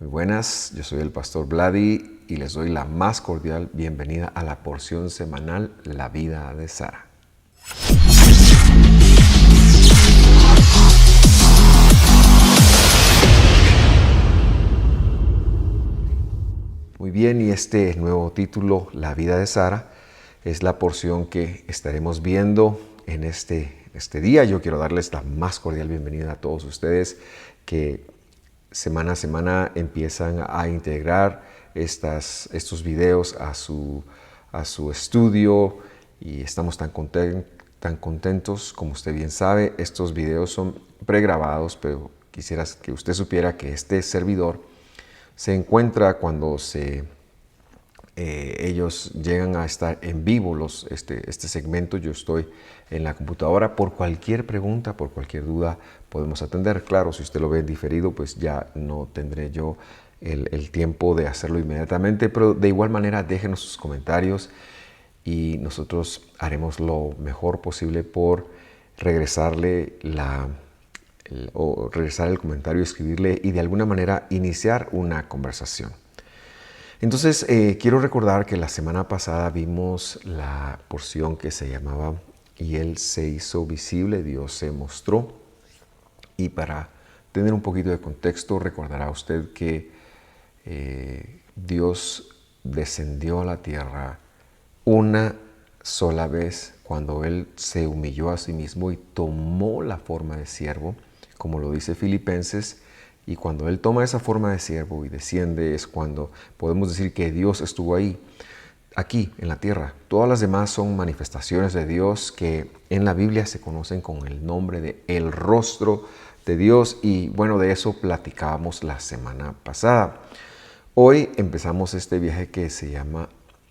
Muy buenas, yo soy el pastor Vladi y les doy la más cordial bienvenida a la porción semanal La vida de Sara. Muy bien, y este nuevo título, La vida de Sara, es la porción que estaremos viendo en este día. Yo quiero darles la más cordial bienvenida a todos ustedes que semana a semana empiezan a integrar estos videos a su estudio y estamos tan contentos. Como usted bien sabe, estos videos son pregrabados, pero quisiera que usted supiera que este servidor se encuentra cuando ellos llegan a estar en vivo, este segmento. Yo estoy en la computadora. Por cualquier pregunta, por cualquier duda, podemos atender. Claro, si usted lo ve en diferido, pues ya no tendré yo el tiempo de hacerlo inmediatamente, pero de igual manera déjenos sus comentarios y nosotros haremos lo mejor posible por regresarle regresar el comentario, escribirle y de alguna manera iniciar una conversación. Entonces, quiero recordar que la semana pasada vimos la porción que se llamaba "Y Él se hizo visible, Dios se mostró". Y para tener un poquito de contexto, recordará usted que Dios descendió a la tierra una sola vez cuando Él se humilló a sí mismo y tomó la forma de siervo, como lo dice Filipenses. Y cuando Él toma esa forma de siervo y desciende, es cuando podemos decir que Dios estuvo ahí, aquí en la tierra. Todas las demás son manifestaciones de Dios que en la Biblia se conocen con el nombre de el rostro de Dios. Y bueno, de eso platicábamos la semana pasada. Hoy empezamos este viaje que se llama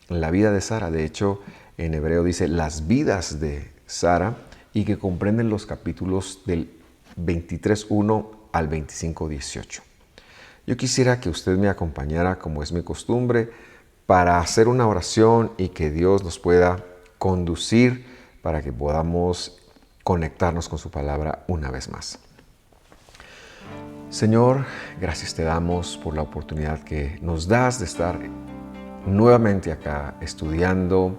La vida de Sara. De hecho, en hebreo dice las vidas de Sara, y que comprenden los capítulos del 23:1 al 25:18. Yo quisiera que usted me acompañara, como es mi costumbre, para hacer una oración y que Dios nos pueda conducir para que podamos conectarnos con su palabra una vez más. Señor, gracias te damos por la oportunidad que nos das de estar nuevamente acá estudiando,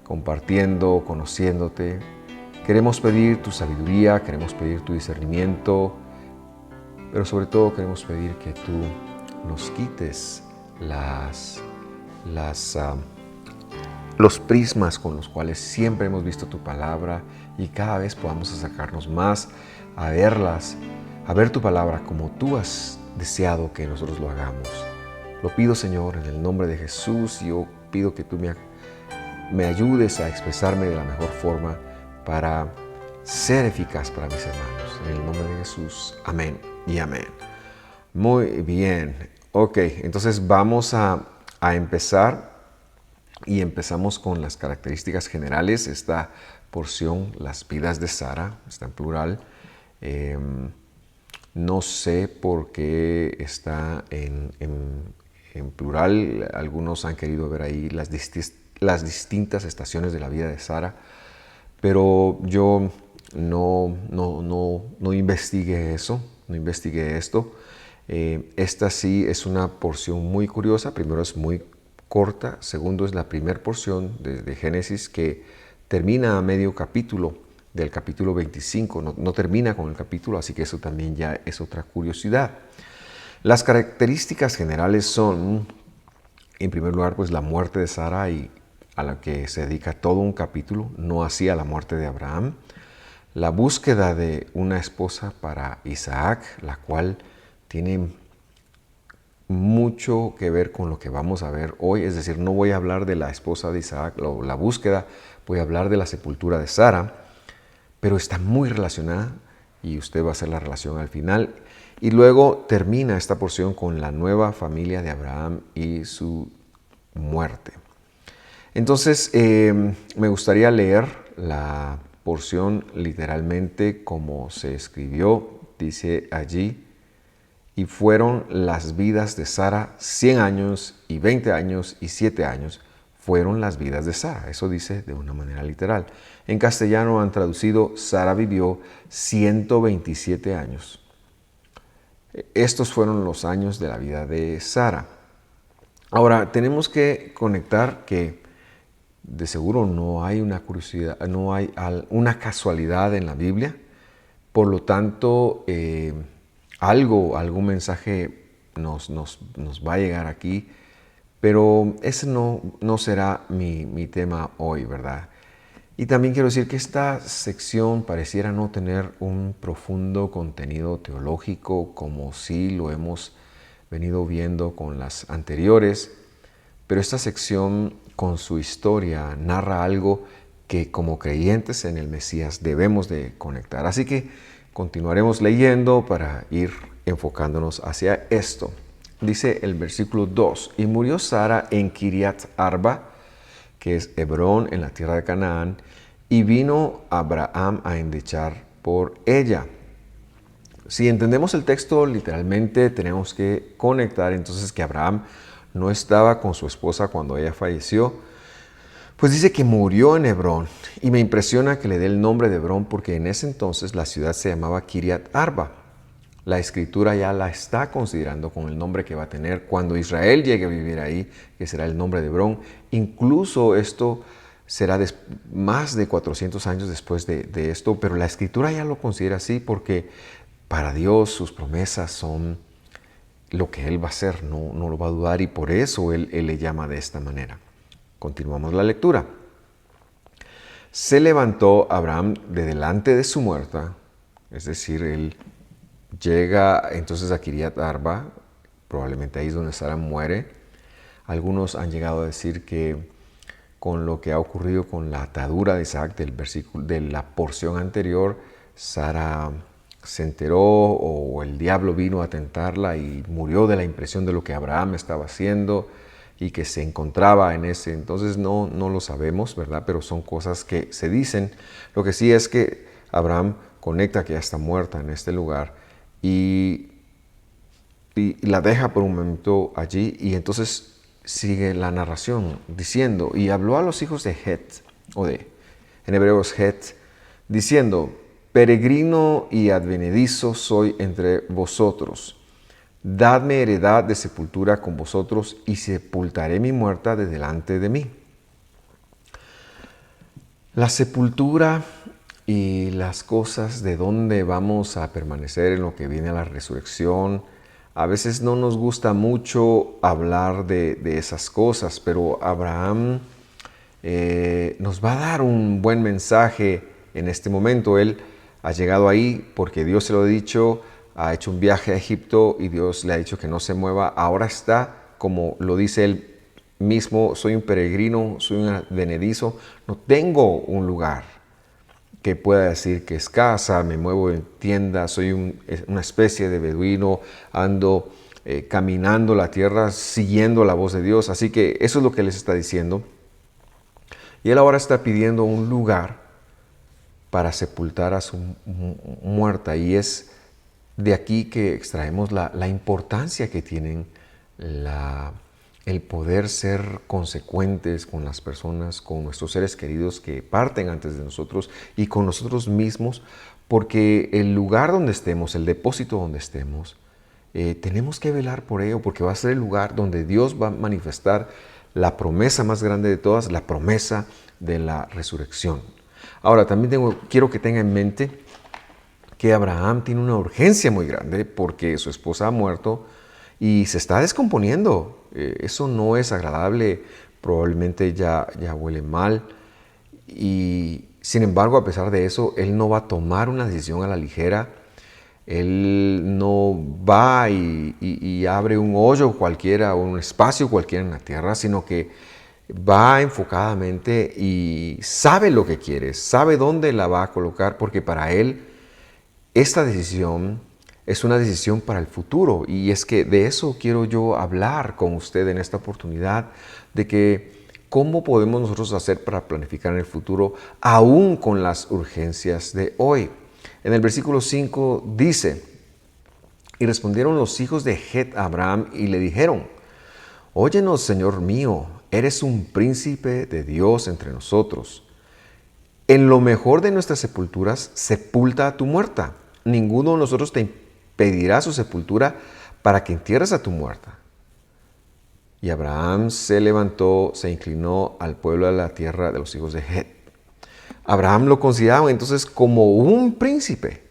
compartiendo, conociéndote. Queremos pedir tu sabiduría, queremos pedir tu discernimiento, pero sobre todo queremos pedir que tú nos quites los prismas con los cuales siempre hemos visto tu palabra y cada vez podamos acercarnos más a verlas, a ver tu palabra como tú has deseado que nosotros lo hagamos. Lo pido, Señor, en el nombre de Jesús. Yo pido que tú me ayudes a expresarme de la mejor forma para ser eficaz para mis hermanos. En el nombre de Jesús. Amén y amén. Muy bien. Ok, entonces vamos a empezar y empezamos con las características generales. Esta porción, las vidas de Sara, está en plural. No sé por qué está en plural. Algunos han querido ver ahí las distintas estaciones de la vida de Sara, pero yo no investigué eso, no investigué esto. Esta sí es una porción muy curiosa. Primero, es muy corta. Segundo, es la primera porción de Génesis que termina a medio capítulo del capítulo 25. No termina con el capítulo, así que eso también ya es otra curiosidad. Las características generales son, en primer lugar, pues la muerte de Sara, y a la que se dedica todo un capítulo, no así a la muerte de Abraham. La búsqueda de una esposa para Isaac, la cual tiene mucho que ver con lo que vamos a ver hoy. Es decir, no voy a hablar de la esposa de Isaac, la búsqueda, voy a hablar de la sepultura de Sara, pero está muy relacionada y usted va a hacer la relación al final. Y luego termina esta porción con la nueva familia de Abraham y su muerte. Entonces, me gustaría leer la porción literalmente como se escribió. Dice allí: y fueron las vidas de Sara 100 años y 20 años y 7 años. Fueron las vidas de Sara. Eso dice de una manera literal. En castellano han traducido: Sara vivió 127 años. Estos fueron los años de la vida de Sara. Ahora, tenemos que conectar que de seguro no hay una curiosidad, no hay una casualidad en la Biblia. Por lo tanto, algún mensaje nos va a llegar aquí, pero ese no será mi tema hoy, ¿verdad? Y también quiero decir que esta sección pareciera no tener un profundo contenido teológico como sí lo hemos venido viendo con las anteriores, pero esta sección con su historia narra algo que como creyentes en el Mesías debemos de conectar. Así que continuaremos leyendo para ir enfocándonos hacia esto. Dice el versículo 2, y murió Sara en Kiriat Arba, que es Hebrón en la tierra de Canaán, y vino Abraham a endechar por ella. Si entendemos el texto literalmente, tenemos que conectar entonces que Abraham no estaba con su esposa cuando ella falleció, pues dice que murió en Hebrón. Y me impresiona que le dé el nombre de Hebrón porque en ese entonces la ciudad se llamaba Kiriat Arba. La escritura ya la está considerando con el nombre que va a tener cuando Israel llegue a vivir ahí, que será el nombre de Hebrón. Incluso esto será más de 400 años después de esto, pero la escritura ya lo considera así porque para Dios sus promesas son lo que Él va a hacer, no lo va a dudar, y por eso Él le llama de esta manera. Continuamos la lectura. Se levantó Abraham de delante de su muerta, es decir, él llega entonces a Kiriat Arba, probablemente ahí es donde Sara muere. Algunos han llegado a decir que con lo que ha ocurrido con la atadura de Isaac de la porción anterior, Sara se enteró o el diablo vino a tentarla y murió de la impresión de lo que Abraham estaba haciendo y que se encontraba en ese. Entonces no lo sabemos, ¿verdad? Pero son cosas que se dicen. Lo que sí es que Abraham conecta que ya está muerta en este lugar y la deja por un momento allí, y entonces sigue la narración diciendo, y habló a los hijos de Het, en hebreo es Het, diciendo, peregrino y advenedizo soy entre vosotros. Dadme heredad de sepultura con vosotros y sepultaré mi muerta de delante de mí. La sepultura y las cosas de dónde vamos a permanecer en lo que viene a la resurrección, a veces no nos gusta mucho hablar de esas cosas, pero Abraham nos va a dar un buen mensaje en este momento. Él ha llegado ahí porque Dios se lo ha dicho, ha hecho un viaje a Egipto y Dios le ha dicho que no se mueva. Ahora está, como lo dice él mismo, soy un peregrino, soy un advenedizo, no tengo un lugar que pueda decir que es casa, me muevo en tiendas, soy una especie de beduino, ando caminando la tierra, siguiendo la voz de Dios. Así que eso es lo que les está diciendo. Y él ahora está pidiendo un lugar para sepultar a su muerta, y es de aquí que extraemos la importancia que tienen el poder ser consecuentes con las personas, con nuestros seres queridos que parten antes de nosotros y con nosotros mismos, porque el lugar donde estemos, el depósito donde estemos, tenemos que velar por ello, porque va a ser el lugar donde Dios va a manifestar la promesa más grande de todas, la promesa de la resurrección. Ahora, también quiero que tenga en mente que Abraham tiene una urgencia muy grande porque su esposa ha muerto y se está descomponiendo. Eso no es agradable, probablemente ya huele mal. Y sin embargo, a pesar de eso, él no va a tomar una decisión a la ligera. Él no va y abre un hoyo cualquiera o un espacio cualquiera en la tierra, sino que va enfocadamente y sabe lo que quiere, sabe dónde la va a colocar, porque para él esta decisión es una decisión para el futuro. Y es que de eso quiero yo hablar con usted en esta oportunidad, de que cómo podemos nosotros hacer para planificar en el futuro, aún con las urgencias de hoy. En el versículo 5 dice, y respondieron los hijos de Het a Abraham y le dijeron, óyenos, Señor mío, eres un príncipe de Dios entre nosotros. En lo mejor de nuestras sepulturas, sepulta a tu muerta. Ninguno de nosotros te pedirá su sepultura para que entierres a tu muerta. Y Abraham se levantó, se inclinó al pueblo de la tierra de los hijos de Het. Abraham lo consideraba entonces como un príncipe.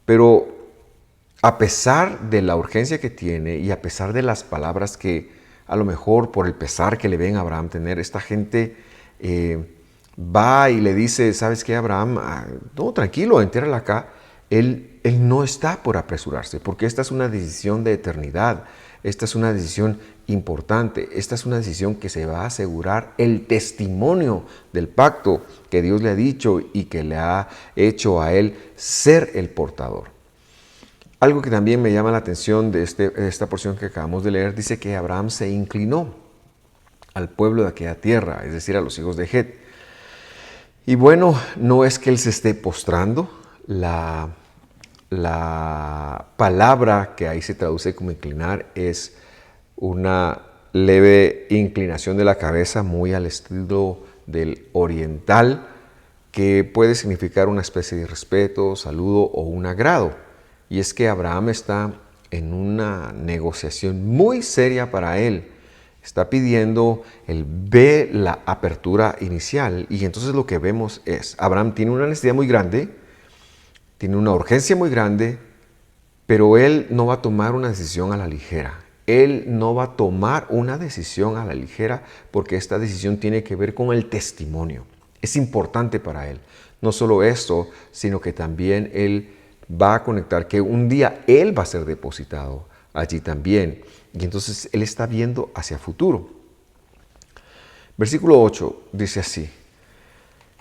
Pero a pesar de la urgencia que tiene y a pesar de las palabras que a lo mejor por el pesar que le ven a Abraham tener, esta gente va y le dice, ¿sabes qué, Abraham? No, tranquilo, entiérrala acá. Él no está por apresurarse, porque esta es una decisión de eternidad. Esta es una decisión importante. Esta es una decisión que se va a asegurar el testimonio del pacto que Dios le ha dicho y que le ha hecho a él ser el portador. Algo que también me llama la atención de esta porción que acabamos de leer, dice que Abraham se inclinó al pueblo de aquella tierra, es decir, a los hijos de Het. Y bueno, no es que él se esté postrando, la palabra que ahí se traduce como inclinar es una leve inclinación de la cabeza, muy al estilo del oriental, que puede significar una especie de respeto, saludo o un agrado. Y es que Abraham está en una negociación muy seria para él. Está pidiendo, él ve la apertura inicial y entonces lo que vemos es, Abraham tiene una necesidad muy grande, tiene una urgencia muy grande, pero él no va a tomar una decisión a la ligera. Él no va a tomar una decisión a la ligera porque esta decisión tiene que ver con el testimonio. Es importante para él. No solo esto, sino que también él va a conectar que un día él va a ser depositado allí también. Y entonces él está viendo hacia futuro. Versículo 8 dice así.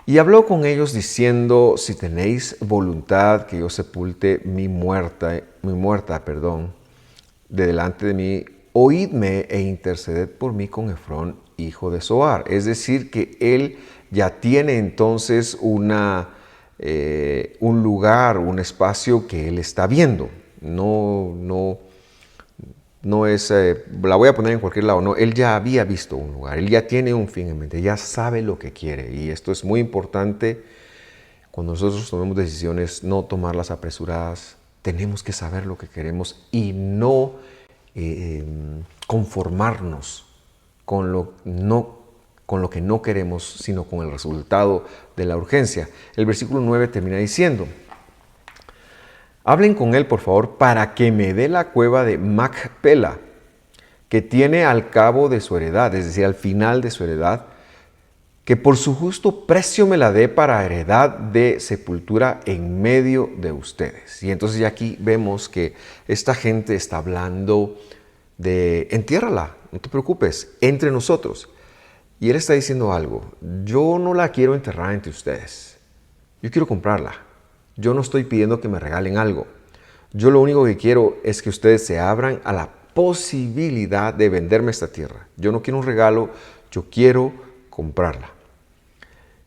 Y habló con ellos diciendo, si tenéis voluntad que yo sepulte mi muerta, de delante de mí, oídme e interceded por mí con Efrón, hijo de Zohar. Es decir, que él ya tiene entonces un lugar, un espacio que él está viendo. No es, la voy a poner en cualquier lado, no, él ya había visto un lugar, él ya tiene un fin en mente, ya sabe lo que quiere. Y esto es muy importante cuando nosotros tomemos decisiones, no tomarlas apresuradas. Tenemos que saber lo que queremos y no conformarnos con lo que no queremos, sino con el resultado de la urgencia. El versículo 9 termina diciendo, hablen con él, por favor, para que me dé la cueva de Macpela, que tiene al cabo de su heredad, es decir, al final de su heredad, que por su justo precio me la dé para heredad de sepultura en medio de ustedes. Y entonces ya aquí vemos que esta gente está hablando de entiérrala, no te preocupes, entre nosotros. Y él está diciendo algo, yo no la quiero enterrar entre ustedes, yo quiero comprarla. Yo no estoy pidiendo que me regalen algo. Yo lo único que quiero es que ustedes se abran a la posibilidad de venderme esta tierra. Yo no quiero un regalo, yo quiero comprarla.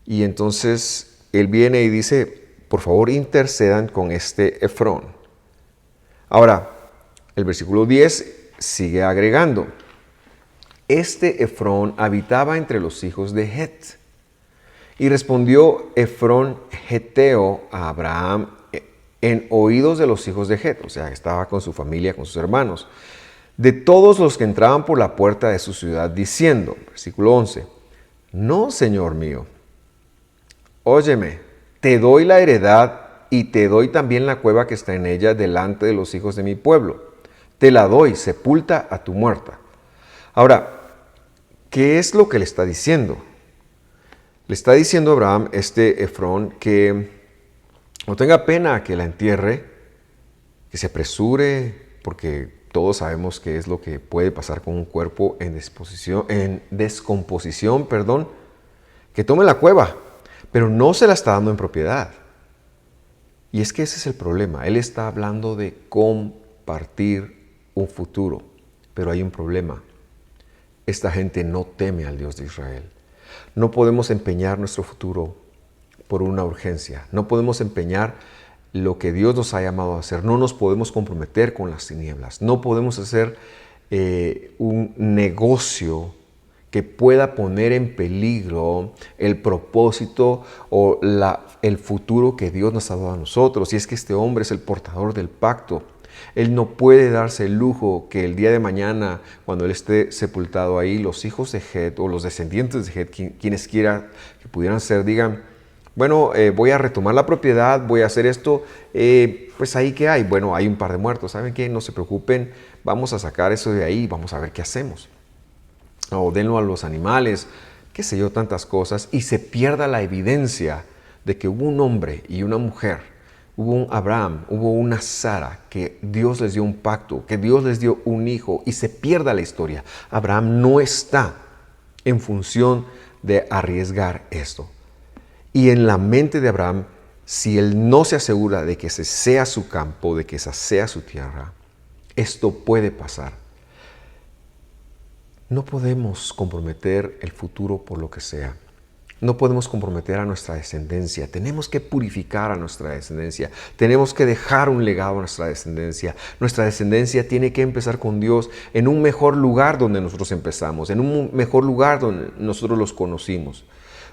Y entonces él viene y dice, por favor intercedan con este Efrón. Ahora, el versículo 10 sigue agregando, este Efrón habitaba entre los hijos de Het. Y respondió Efrón Heteo a Abraham en oídos de los hijos de Het, o sea, estaba con su familia, con sus hermanos, de todos los que entraban por la puerta de su ciudad, diciendo, versículo 11, no, Señor mío, óyeme, te doy la heredad y te doy también la cueva que está en ella delante de los hijos de mi pueblo. Te la doy, sepulta a tu muerta. Ahora, ¿qué es lo que le está diciendo? Le está diciendo a Abraham, Efrón, que no tenga pena que la entierre, que se apresure, porque todos sabemos qué es lo que puede pasar con un cuerpo en descomposición, que tome la cueva, pero no se la está dando en propiedad. Y es que ese es el problema. Él está hablando de compartir un futuro, pero hay un problema. Esta gente no teme al Dios de Israel. No podemos empeñar nuestro futuro por una urgencia. No podemos empeñar lo que Dios nos ha llamado a hacer. No nos podemos comprometer con las tinieblas. No podemos hacer un negocio que pueda poner en peligro el propósito o el futuro que Dios nos ha dado a nosotros. Y es que este hombre es el portador del pacto. Él no puede darse el lujo que el día de mañana, cuando él esté sepultado ahí, los hijos de Het o los descendientes de Het, quienes quiera que pudieran ser, digan, bueno, voy a retomar la propiedad, voy a hacer esto, pues ahí que hay. Bueno, hay un par de muertos, ¿saben qué? No se preocupen, vamos a sacar eso de ahí, vamos a ver qué hacemos. O denlo a los animales, qué sé yo, tantas cosas, y se pierda la evidencia de que hubo un hombre y una mujer, hubo un Abraham, hubo una Sara, que Dios les dio un pacto, que Dios les dio un hijo, y se pierda la historia. Abraham no está en función de arriesgar esto. Y en la mente de Abraham, si él no se asegura de que ese sea su campo, de que esa sea su tierra, esto puede pasar. No podemos comprometer el futuro por lo que sea. No podemos comprometer a nuestra descendencia. Tenemos que purificar a nuestra descendencia. Tenemos que dejar un legado a nuestra descendencia. Nuestra descendencia tiene que empezar con Dios en un mejor lugar donde nosotros empezamos, en un mejor lugar donde nosotros los conocimos.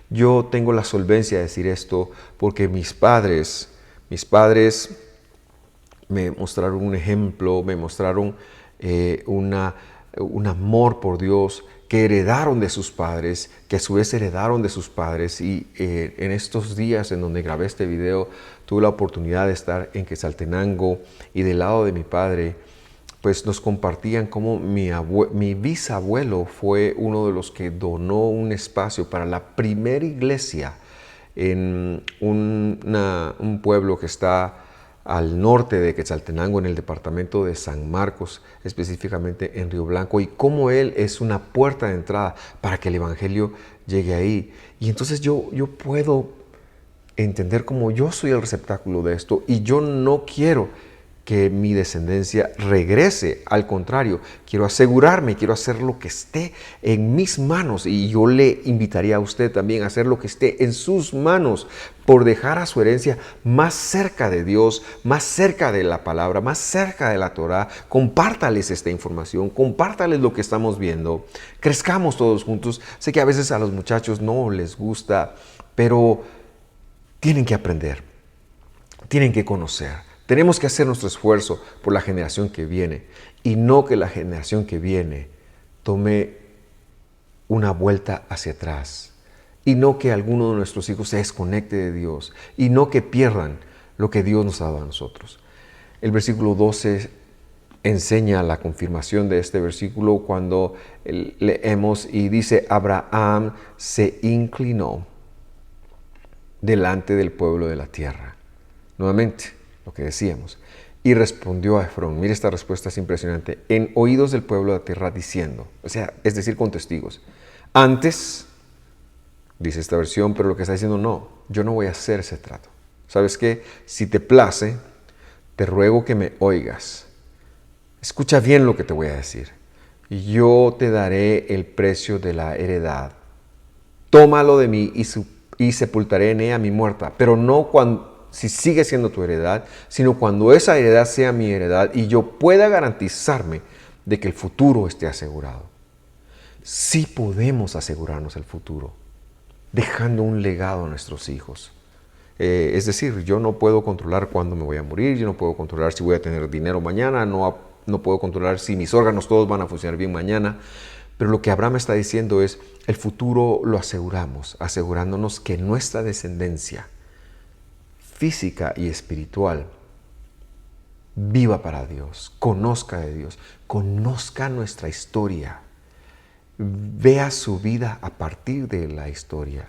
Yo tengo la solvencia de decir esto porque mis padres me mostraron un ejemplo, me mostraron un amor por Dios que heredaron de sus padres, que a su vez heredaron de sus padres. Y en estos días en donde grabé este video, tuve la oportunidad de estar en Quetzaltenango y del lado de mi padre, pues nos compartían cómo mi bisabuelo fue uno de los que donó un espacio para la primera iglesia en un pueblo que está al norte de Quetzaltenango, en el departamento de San Marcos, específicamente en Río Blanco, y cómo él es una puerta de entrada para que el evangelio llegue ahí. Y entonces yo puedo entender cómo yo soy el receptáculo de esto, y yo no quiero que mi descendencia regrese. Al contrario, quiero asegurarme, quiero hacer lo que esté en mis manos, y yo le invitaría a usted también a hacer lo que esté en sus manos por dejar a su herencia más cerca de Dios, más cerca de la palabra, más cerca de la Torah. Compártales esta información, compártales lo que estamos viendo, crezcamos todos juntos. Sé que a veces a los muchachos no les gusta, pero tienen que aprender, tienen que conocer. Tenemos que hacer nuestro esfuerzo por la generación que viene, y no que la generación que viene tome una vuelta hacia atrás, y no que alguno de nuestros hijos se desconecte de Dios, y no que pierdan lo que Dios nos ha dado a nosotros. El versículo 12 enseña la confirmación de este versículo cuando leemos y dice: Abraham se inclinó delante del pueblo de la tierra. Nuevamente, lo que decíamos. Y respondió a Efrón, mire, esta respuesta es impresionante, en oídos del pueblo de la tierra diciendo, o sea, es decir, con testigos. Antes, dice esta versión, pero lo que está diciendo, no, yo no voy a hacer ese trato. ¿Sabes qué? Si te place, te ruego que me oigas. Escucha bien lo que te voy a decir. Y yo te daré el precio de la heredad. Tómalo de mí y sepultaré en ella mi muerta, pero no si sigue siendo tu heredad, sino cuando esa heredad sea mi heredad y yo pueda garantizarme de que el futuro esté asegurado. Sí podemos asegurarnos el futuro, dejando un legado a nuestros hijos. Es decir, yo no puedo controlar cuándo me voy a morir, yo no puedo controlar si voy a tener dinero mañana, no puedo controlar si mis órganos todos van a funcionar bien mañana. Pero lo que Abraham está diciendo es, el futuro lo aseguramos, asegurándonos que nuestra descendencia física y espiritual viva para Dios, conozca de Dios, conozca nuestra historia, vea su vida a partir de la historia,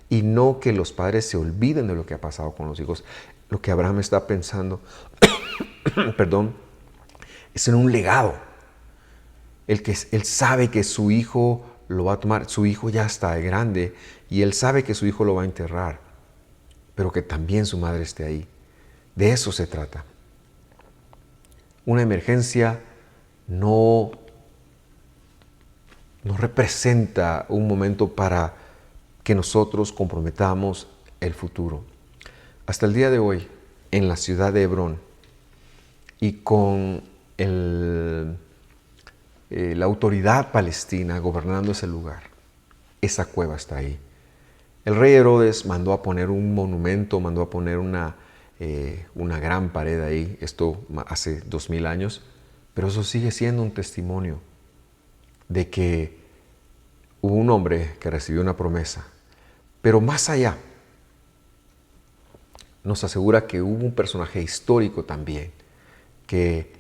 y no que los padres se olviden de lo que ha pasado con los hijos. Lo que Abraham está pensando, perdón, es en un legado. Él sabe que su hijo lo va a tomar, su hijo ya está grande, y él sabe que su hijo lo va a enterrar, pero que también su madre esté ahí. De eso se trata. Una emergencia no representa un momento para que nosotros comprometamos el futuro. Hasta el día de hoy, en la ciudad de Hebrón, y con la autoridad palestina gobernando ese lugar, esa cueva está ahí. El rey Herodes mandó a poner un monumento, mandó a poner una gran pared ahí, esto hace 2000 años, pero eso sigue siendo un testimonio de que hubo un hombre que recibió una promesa. Pero más allá, nos asegura que hubo un personaje histórico también que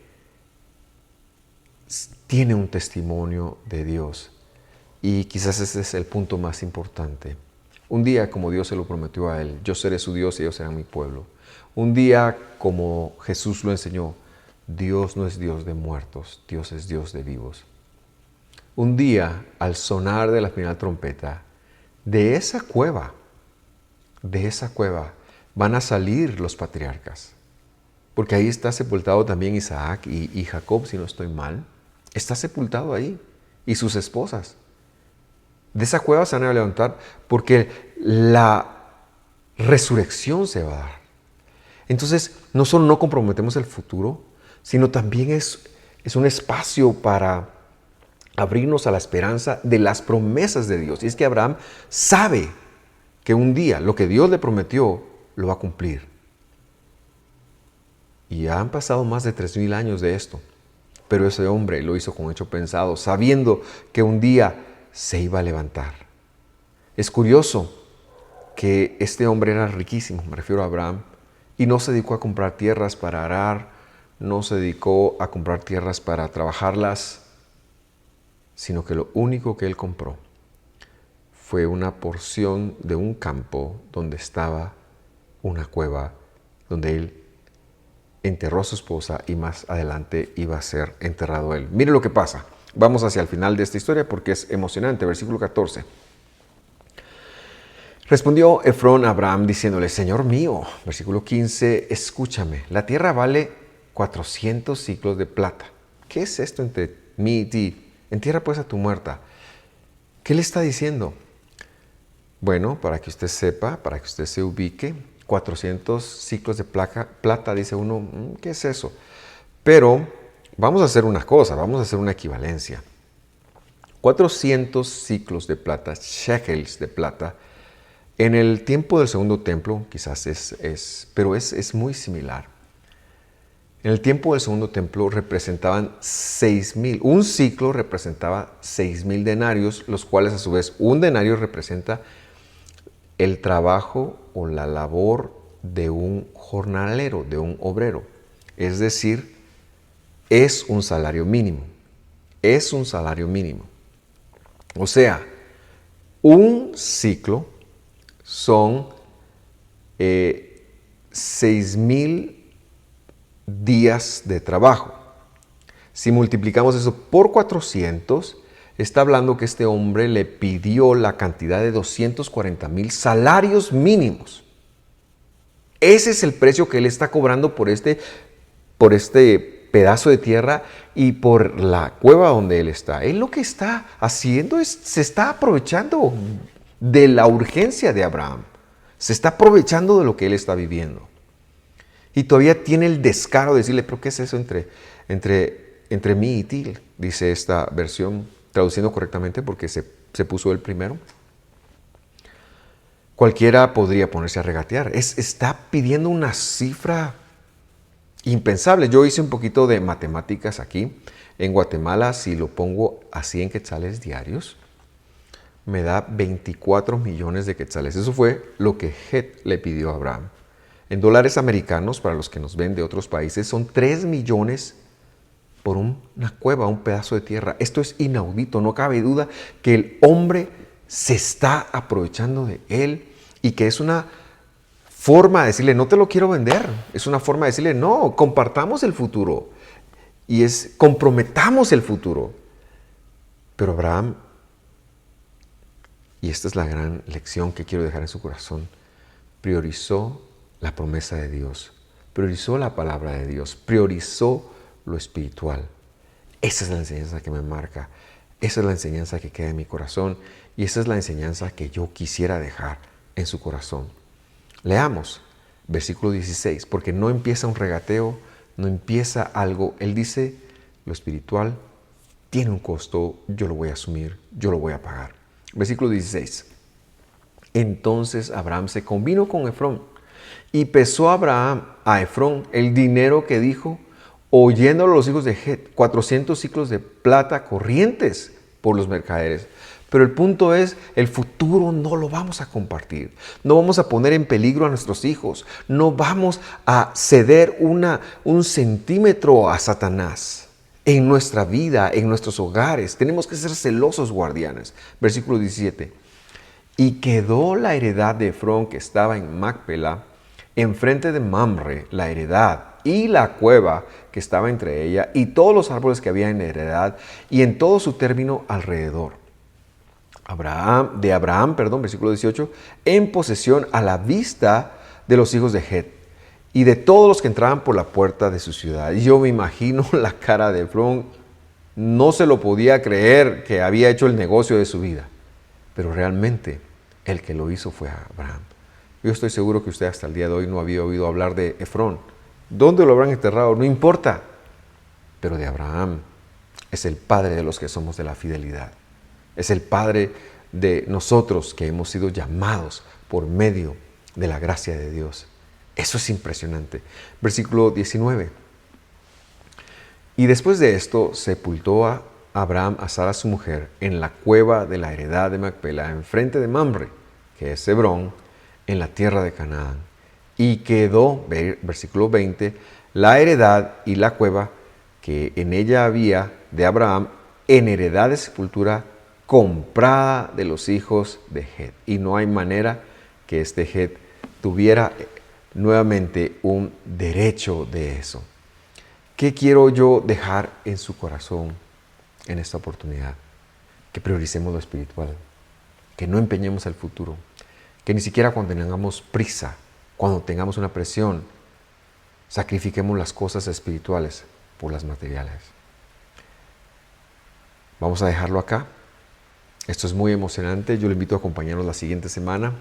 tiene un testimonio de Dios. Y quizás ese es el punto más importante. Un día, como Dios se lo prometió a él, yo seré su Dios y ellos serán mi pueblo. Un día, como Jesús lo enseñó, Dios no es Dios de muertos, Dios es Dios de vivos. Un día, al sonar de la final trompeta, de esa cueva, van a salir los patriarcas. Porque ahí está sepultado también Isaac y Jacob, si no estoy mal. Está sepultado ahí. Y sus esposas. De esa cueva se van a levantar porque la resurrección se va a dar. Entonces, no solo no comprometemos el futuro, sino también es un espacio para abrirnos a la esperanza de las promesas de Dios. Y es que Abraham sabe que un día lo que Dios le prometió lo va a cumplir. Y ya han pasado más de 3000 años de esto. Pero ese hombre lo hizo con hecho pensado, sabiendo que un día se iba a levantar. Es curioso que este hombre era riquísimo, me refiero a Abraham, y no se dedicó a comprar tierras para arar, no se dedicó a comprar tierras para trabajarlas, sino que lo único que él compró fue una porción de un campo donde estaba una cueva, donde él enterró a su esposa y más adelante iba a ser enterrado él. Mire lo que pasa. Vamos hacia el final de esta historia porque es emocionante. Versículo 14. Respondió Efrón a Abraham diciéndole, Señor mío, versículo 15, escúchame, la tierra vale 400 ciclos de plata. ¿Qué es esto entre mí y ti? Entierra pues a tu muerta. ¿Qué le está diciendo? Bueno, para que usted sepa, para que usted se ubique, 400 ciclos de plata, dice uno, ¿qué es eso? Pero vamos a hacer una cosa, vamos a hacer una equivalencia. 400 ciclos de plata, shekels de plata, en el tiempo del segundo templo, quizás pero es muy similar. En el tiempo del segundo templo representaban 6,000. Un ciclo representaba 6,000 denarios, los cuales a su vez un denario representa el trabajo o la labor de un jornalero, de un obrero. Es decir, es un salario mínimo. Es un salario mínimo. O sea, un ciclo son 6,000 días de trabajo. Si multiplicamos eso por 400, está hablando que este hombre le pidió la cantidad de 240,000 salarios mínimos. Ese es el precio que él está cobrando por este pedazo de tierra y por la cueva donde él está. Él lo que está haciendo se está aprovechando de la urgencia de Abraham. Se está aprovechando de lo que él está viviendo. Y todavía tiene el descaro de decirle, pero ¿qué es eso entre mí y ti? Dice esta versión, traduciendo correctamente porque se puso el primero. Cualquiera podría ponerse a regatear. Está pidiendo una cifra impensable. Yo hice un poquito de matemáticas aquí. En Guatemala, si lo pongo así en quetzales diarios, me da 24 millones de quetzales. Eso fue lo que Het le pidió a Abraham. En dólares americanos, para los que nos ven de otros países, son 3 millones por una cueva, un pedazo de tierra. Esto es inaudito, no cabe duda que el hombre se está aprovechando de él y que es una forma de decirle, no te lo quiero vender. Es una forma de decirle, no, compartamos el futuro y comprometamos el futuro. Pero Abraham, y esta es la gran lección que quiero dejar en su corazón, priorizó la promesa de Dios, priorizó la palabra de Dios, priorizó lo espiritual. Esa es la enseñanza que me marca, esa es la enseñanza que queda en mi corazón y esa es la enseñanza que yo quisiera dejar en su corazón. Leamos versículo 16, porque no empieza un regateo, no empieza algo. Él dice, lo espiritual tiene un costo, yo lo voy a asumir, yo lo voy a pagar. Versículo 16. Entonces Abraham se convino con Efrón y pesó Abraham a Efrón el dinero que dijo, oyéndolo los hijos de Het, 400 ciclos de plata corrientes por los mercaderes. Pero el punto es, el futuro no lo vamos a compartir. No vamos a poner en peligro a nuestros hijos. No vamos a ceder un centímetro a Satanás en nuestra vida, en nuestros hogares. Tenemos que ser celosos guardianes. Versículo 17. Y quedó la heredad de Efrón que estaba en Macpela, enfrente de Mamre, la heredad, y la cueva que estaba entre ella, y todos los árboles que había en la heredad, y en todo su término alrededor. Versículo 18, en posesión a la vista de los hijos de Het, y de todos los que entraban por la puerta de su ciudad. Y yo me imagino la cara de Efrón, no se lo podía creer que había hecho el negocio de su vida. Pero realmente el que lo hizo fue Abraham. Yo estoy seguro que usted hasta el día de hoy no había oído hablar de Efrón. ¿Dónde lo habrán enterrado? No importa. Pero de Abraham es el padre de los que somos de la fidelidad. Es el padre de nosotros que hemos sido llamados por medio de la gracia de Dios. Eso es impresionante. Versículo 19. Y después de esto sepultó a Abraham a Sara su mujer en la cueva de la heredad de Macpela, enfrente de Mamre, que es Hebrón, en la tierra de Canaán. Y quedó, versículo 20, la heredad y la cueva que en ella había de Abraham en heredad de sepultura comprada de los hijos de Het. Y no hay manera que este Het tuviera nuevamente un derecho de eso. ¿Qué quiero yo dejar en su corazón en esta oportunidad? Que prioricemos lo espiritual, que no empeñemos el futuro, que ni siquiera cuando tengamos prisa, cuando tengamos una presión, sacrifiquemos las cosas espirituales por las materiales. Vamos a dejarlo acá. Esto es muy emocionante. Yo le invito a acompañarnos la siguiente semana.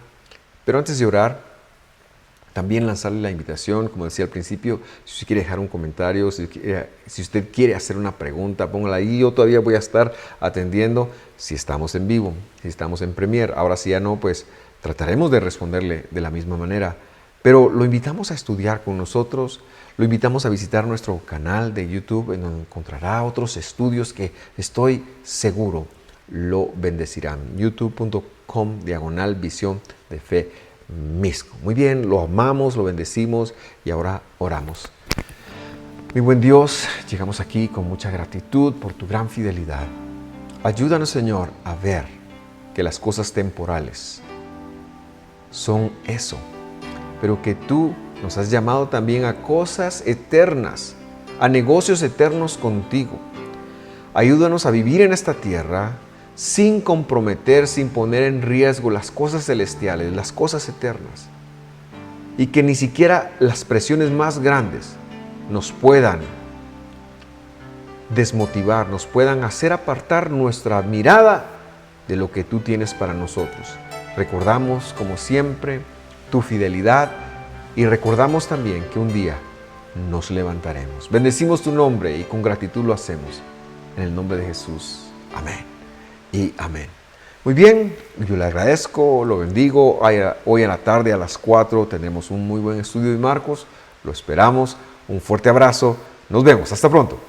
Pero antes de orar, también lanzarle la invitación, como decía al principio, si usted quiere dejar un comentario, si usted quiere hacer una pregunta, póngala ahí. Yo todavía voy a estar atendiendo si estamos en vivo, si estamos en Premiere. Ahora si ya no, pues trataremos de responderle de la misma manera. Pero lo invitamos a estudiar con nosotros, lo invitamos a visitar nuestro canal de YouTube, en donde encontrará otros estudios que estoy seguro lo bendecirán. youtube.com/visión de fe Misco. Muy bien, lo amamos, lo bendecimos y ahora oramos. Mi buen Dios, llegamos aquí con mucha gratitud por tu gran fidelidad. Ayúdanos, Señor, a ver que las cosas temporales son eso, pero que tú nos has llamado también a cosas eternas, a negocios eternos contigo. Ayúdanos a vivir en esta tierra sin comprometer, sin poner en riesgo las cosas celestiales, las cosas eternas. Y que ni siquiera las presiones más grandes nos puedan desmotivar, nos puedan hacer apartar nuestra mirada de lo que tú tienes para nosotros. Recordamos, como siempre, tu fidelidad y recordamos también que un día nos levantaremos. Bendecimos tu nombre y con gratitud lo hacemos. En el nombre de Jesús. Amén. Y amén. Muy bien, yo le agradezco, lo bendigo. Hoy en la tarde a las 4 tenemos un muy buen estudio de Marcos. Lo esperamos. Un fuerte abrazo. Nos vemos. Hasta pronto.